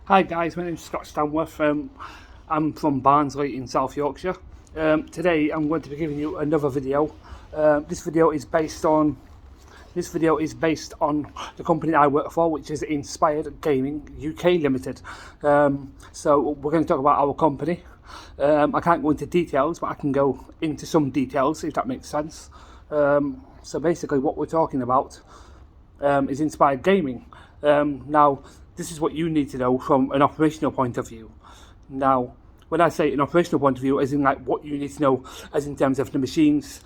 Hi guys, my name is Scott Stanworth. I'm from Barnsley in South Yorkshire. Today I'm going to be giving you another video. This video is based on the company I work for, which is Inspired Gaming UK Limited. So we're going to talk about our company. I can't go into details, but I can go into some details if that makes sense. So basically, what we're talking about is Inspired Gaming. Now, this is what you need to know from an operational point of view. Now, when I say an operational point of view, as in like what you need to know, as in terms of the machines,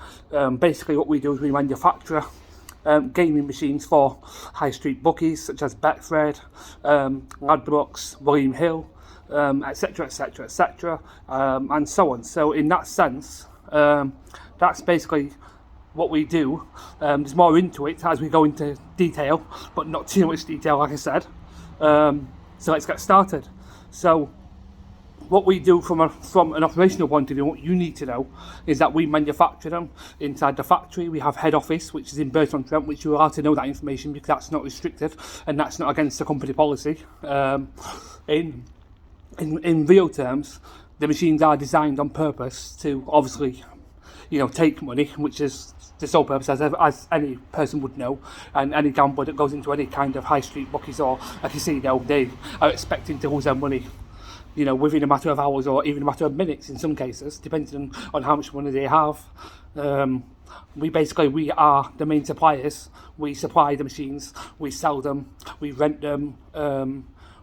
basically what we do is we manufacture gaming machines for high street bookies such as Betfred, Ladbrokes, William Hill, etc., etc., etc., and so on. So in that sense, that's basically what we do. There's more into it as we go into detail, but not too much detail, like I said. So let's get started. So what we do from an operational point of view, what you need to know is that we manufacture them inside the factory. We have head office, which is in Burton-on-Trent, which you're allowed to know that information because that's not restricted and that's not against the company policy. In real terms, the machines are designed on purpose to obviously, take money, which is the sole purpose, as any person would know, and any gambler that goes into any kind of high street bookies or a casino, they are expecting to lose their money, within a matter of hours or even a matter of minutes in some cases, depending on how much money they have. We are the main suppliers. We supply the machines, we sell them, we rent them.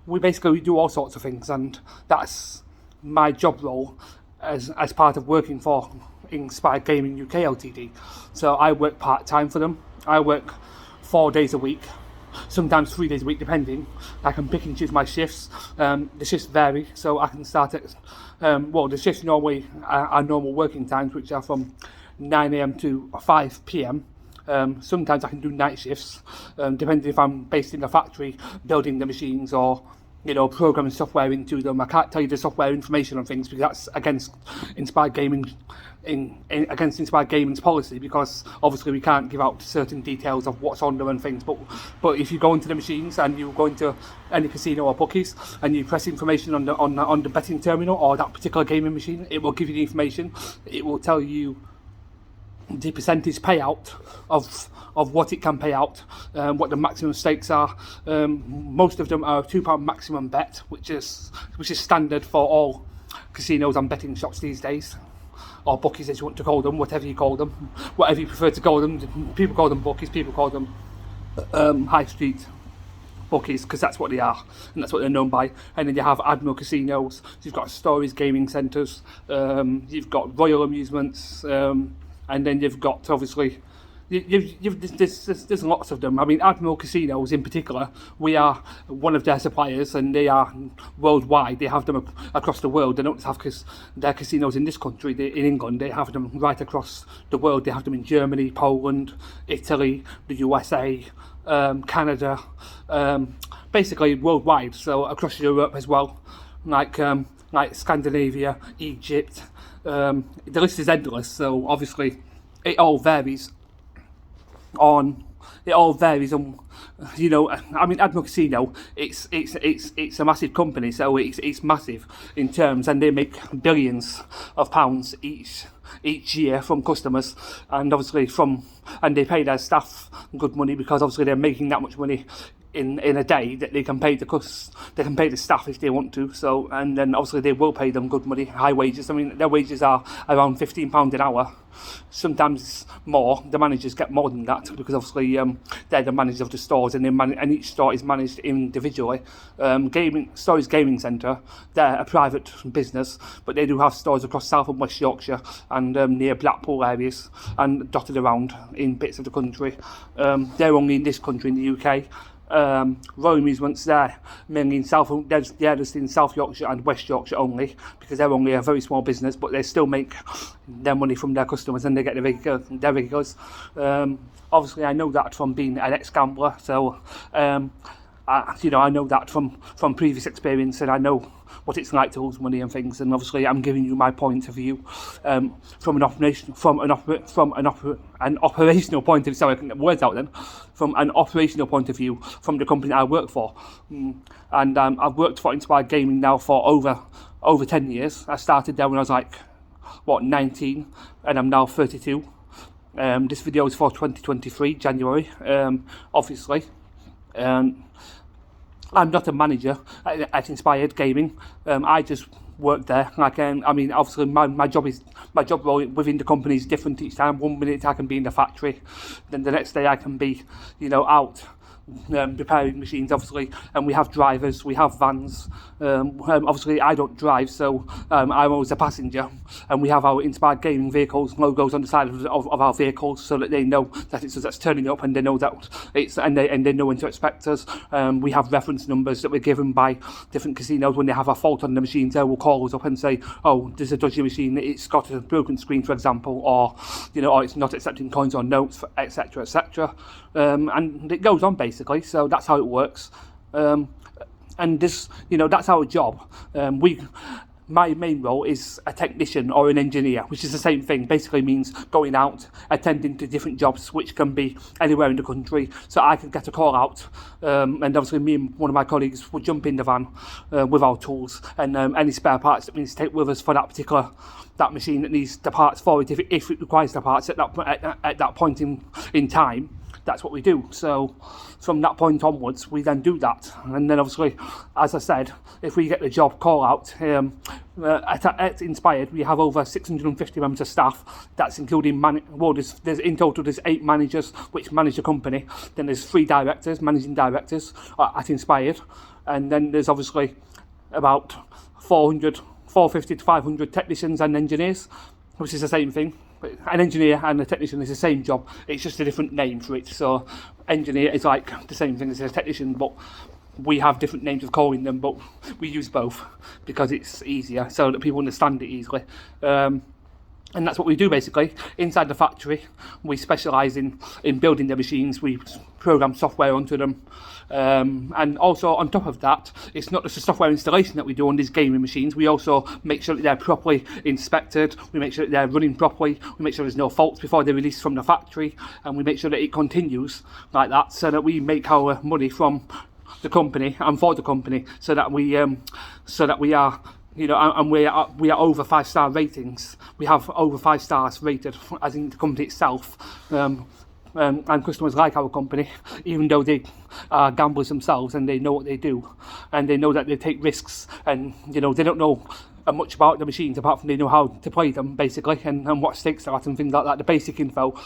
We do all sorts of things, and that's my job role as part of working for Inspired Gaming UK Ltd. So I work part-time for them. I work 4 days a week, sometimes 3 days a week, depending. I can pick and choose my shifts. The shifts vary, so I can start at the shifts normally are normal working times, which are from 9 a.m. to 5 p.m. Sometimes I can do night shifts, depending if I'm based in the factory building the machines or programming software into them. I can't tell you the software information on things because that's against Inspired Gaming, against Inspired Gaming's policy, because obviously we can't give out certain details of what's on them and things. But if you go into the machines and you go into any casino or bookies and you press information on the betting terminal or that particular gaming machine, it will give you the information. It will tell you the percentage payout of what it can pay out, what the maximum stakes are. Most of them are a £2 maximum bet, which is standard for all casinos and betting shops these days, or bookies as you want to call them, whatever you call them, whatever you prefer to call them. People call them bookies, people call them high street bookies, because that's what they are and that's what they're known by. And then you have Admiral casinos, you've got Stories gaming centres, you've got Royal Amusements, and then you've got obviously there's lots of them. I mean, Admiral Casinos in particular, we are one of their suppliers, and they are worldwide. They have them across the world. They don't have their casinos in this country, in England. They have them right across the world. They have them in Germany, Poland, Italy, the USA, Canada, basically worldwide. So across Europe as well, like Scandinavia, Egypt. The list is endless. So obviously, it all varies on. I mean, Admiral Casino, it's a massive company, so it's massive in terms, and they make billions of pounds each year from customers, and obviously and they pay their staff good money, because obviously they're making that much money in a day that they can pay the staff if they want to. So, and then obviously they will pay them good money, high wages. I mean, their wages are around £15 an hour, sometimes more. The managers get more than that, because obviously they're the managers of the stores, and and each store is managed individually. Stories Gaming Centre, they're a private business, but they do have stores across South and West Yorkshire and near Blackpool areas, and dotted around in bits of the country. They're only in this country, in the UK. Royal Amusements, they're mainly in they're just in South Yorkshire and West Yorkshire only, because they're only a very small business, but they still make their money from their customers, and they get their regulars. Obviously, I know that from being an ex-gambler, so I know that from previous experience, and I know what it's like to lose money and things. And obviously, I'm giving you my point of view from an operational point of view. Sorry, I can get words out then. From an operational point of view, from the company I work for, and I've worked for Inspired Gaming now for over 10 years. I started there when I was 19, and I'm now 32. This video is for 2023 January. Obviously. I'm not a manager at Inspired Gaming. I just work there. Obviously my job role within the company is different each time. 1 minute I can be in the factory, then the next day I can be, out repairing machines, obviously, and we have drivers, we have vans. Obviously I don't drive, so I'm always a passenger, and we have our Inspired Gaming vehicles logos on the side of our vehicles, so that they know that it's us that's turning up, and they know that they know when to expect us. We have reference numbers that we're given by different casinos. When they have a fault on the machines, they will call us up and say, oh, there's a dodgy machine, it's got a broken screen, for example, or or it's not accepting coins or notes, etc, etc. And it goes on basically. So that's how it works. And this, that's our job. My main role is a technician or an engineer, which is the same thing. Basically means going out, attending to different jobs, which can be anywhere in the country. So I can get a call out, and obviously me and one of my colleagues would jump in the van with our tools and any spare parts that we need to take with us for that machine that needs the parts for it, if it requires the parts at that point in time. That's what we do. So from that point onwards, we then do that. And then obviously, as I said, if we get the job call out, at Inspired, we have over 650 members of staff. That's including, there's in total, there's 8 managers which manage the company. Then there's 3 directors, managing directors at Inspired. And then there's obviously about 450 to 500 technicians and engineers, which is the same thing. An engineer and a technician is the same job, it's just a different name for it. So engineer is like the same thing as a technician, but we have different names of calling them, but we use both because it's easier, so that people understand it easily. And that's what we do basically. Inside the factory, we specialise in building the machines. We program software onto them. And also on top of that, it's not just the software installation that we do on these gaming machines. We also make sure that they're properly inspected. We make sure that they're running properly. We make sure there's no faults before they're released from the factory. And we make sure that it continues like that, so that we make our money from the company and for the company, so that we are, and we are over 5-star ratings. We have over 5 stars rated, as in the company itself. And customers like our company, even though they are gamblers themselves and they know what they do, and they know that they take risks, and they don't know much about the machines apart from they know how to play them basically, and what stakes are at and things like that, the basic info.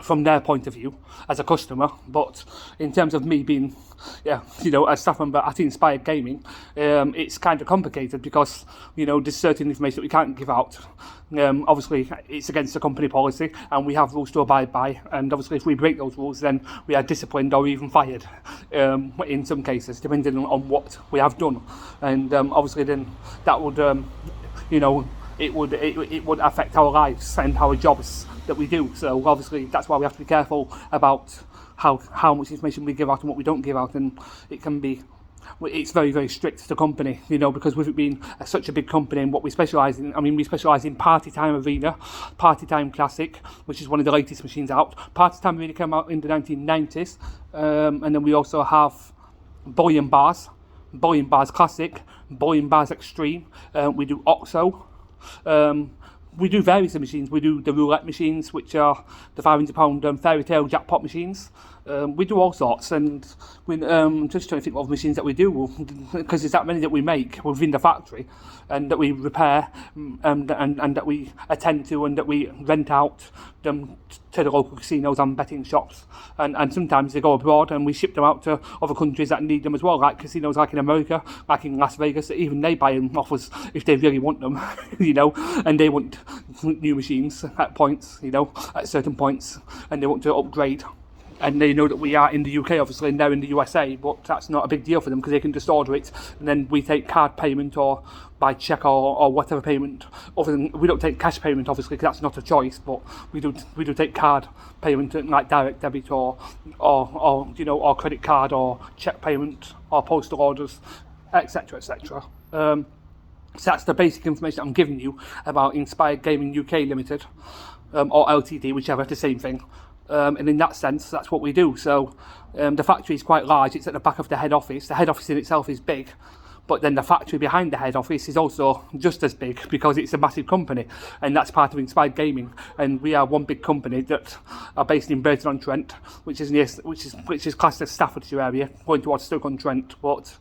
From their point of view as a customer. But in terms of me being a staff member at Inspired Gaming, it's kind of complicated because there's certain information that we can't give out. Obviously it's against the company policy, and we have rules to abide by, and obviously if we break those rules, then we are disciplined or even fired in some cases, depending on what we have done. And obviously then that would it would affect our lives and our jobs that we do. So obviously that's why we have to be careful about how much information we give out and what we don't give out. And it's very, very strict to the company, because with it being such a big company, and what we specialise in, we specialise in Party Time Arena, Party Time Classic, which is one of the latest machines out. Party Time Arena came out in the 1990s, and then we also have Bullion Bars Classic, Bullion Bars Extreme. We do OXO. We do various machines. We do the roulette machines, which are the £500 fairy tale jackpot machines. We do all sorts, and I'm just trying to think of machines that we do, because there's that many that we make within the factory, and that we repair, and that we attend to, and that we rent out them to the local casinos and betting shops, and sometimes they go abroad, and we ship them out to other countries that need them as well, like casinos like in America, like in Las Vegas. Even they buy them off us if they really want them, and they want new machines at points, at certain points, and they want to upgrade and they know that we are in the UK, obviously, and they're in the USA, but that's not a big deal for them because they can just order it, and then we take card payment or by check or whatever payment. Other than we don't take cash payment, obviously, because that's not a choice, but we do take card payment like direct debit or or credit card or check payment or postal orders, etc., etc. So that's the basic information I'm giving you about Inspired Gaming UK Limited, or Ltd, whichever, the same thing. And in that sense, that's what we do. So the factory is quite large. It's at the back of the head office. The head office in itself is big, but then the factory behind the head office is also just as big because it's a massive company, and that's part of Inspired Gaming. And we are one big company that are based in Burton-on-Trent, which is classed as Staffordshire area, going towards Stoke-on-Trent, but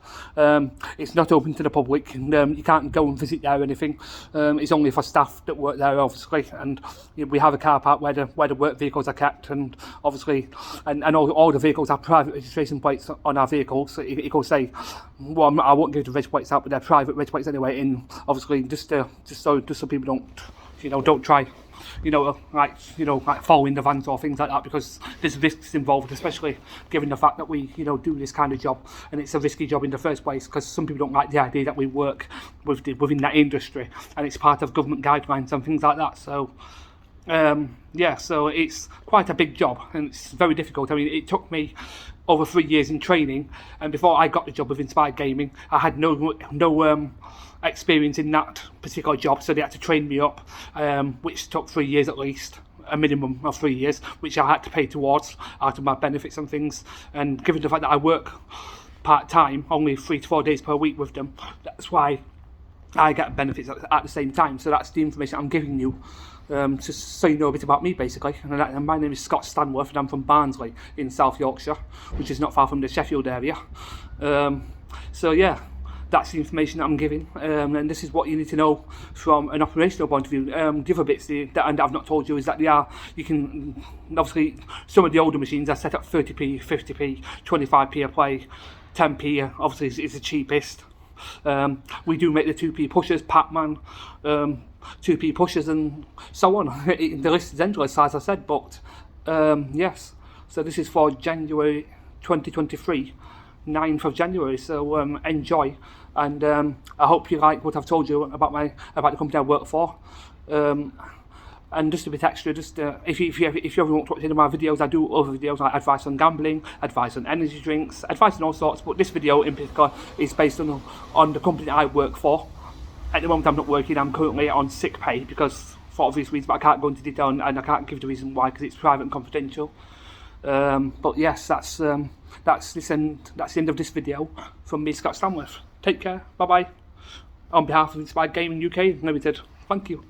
it's not open to the public, and you can't go and visit there or anything. It's only for staff that work there, obviously, and we have a car park where the work vehicles are kept, and obviously, and all the vehicles have private registration plates on our vehicles. So it will say, well, I won't give the reg plates out, but they're private reg plates anyway. In obviously just so people don't try, like following the vans or things like that, because there's risks involved, especially given the fact that we do this kind of job, and it's a risky job in the first place because some people don't like the idea that we work within that industry, and it's part of government guidelines and things like that. So. So it's quite a big job, and it's very difficult. I mean, it took me over 3 years in training, and before I got the job with Inspired Gaming, I had no experience in that particular job, so they had to train me up, which took 3 years at least, a minimum of 3 years, which I had to pay towards out of my benefits and things. And given the fact that I work part-time, only 3 to 4 days per week with them, that's why I get benefits at the same time. So that's the information I'm giving you, just so you know a bit about me, basically. And my name is Scott Stanworth, and I'm from Barnsley in South Yorkshire, which is not far from the Sheffield area. So yeah, that's the information that I'm giving, and this is what you need to know from an operational point of view. The other bits that I've not told you is that you can, obviously, some of the older machines are set up 30p, 50p, 25p a play, 10p obviously is the cheapest. We do make the 2p pushers, Pac-Man, 2p pushers, and so on. The list is endless, as I said, but yes. So this is for January 2023, 9th of January. So enjoy, and I hope you like what I've told you about the company I work for. And just a bit extra, if you ever want to watch any of my videos, I do other videos like advice on gambling, advice on energy drinks, advice on all sorts, but this video in particular is based on the company I work for. At the moment I'm not working, I'm currently on sick pay because for obvious reasons, but I can't go into detail and I can't give the reason why because it's private and confidential. But yes, that's the end of this video from me, Scott Stanworth. Take care, bye bye. On behalf of Inspired Gaming UK Limited, thank you.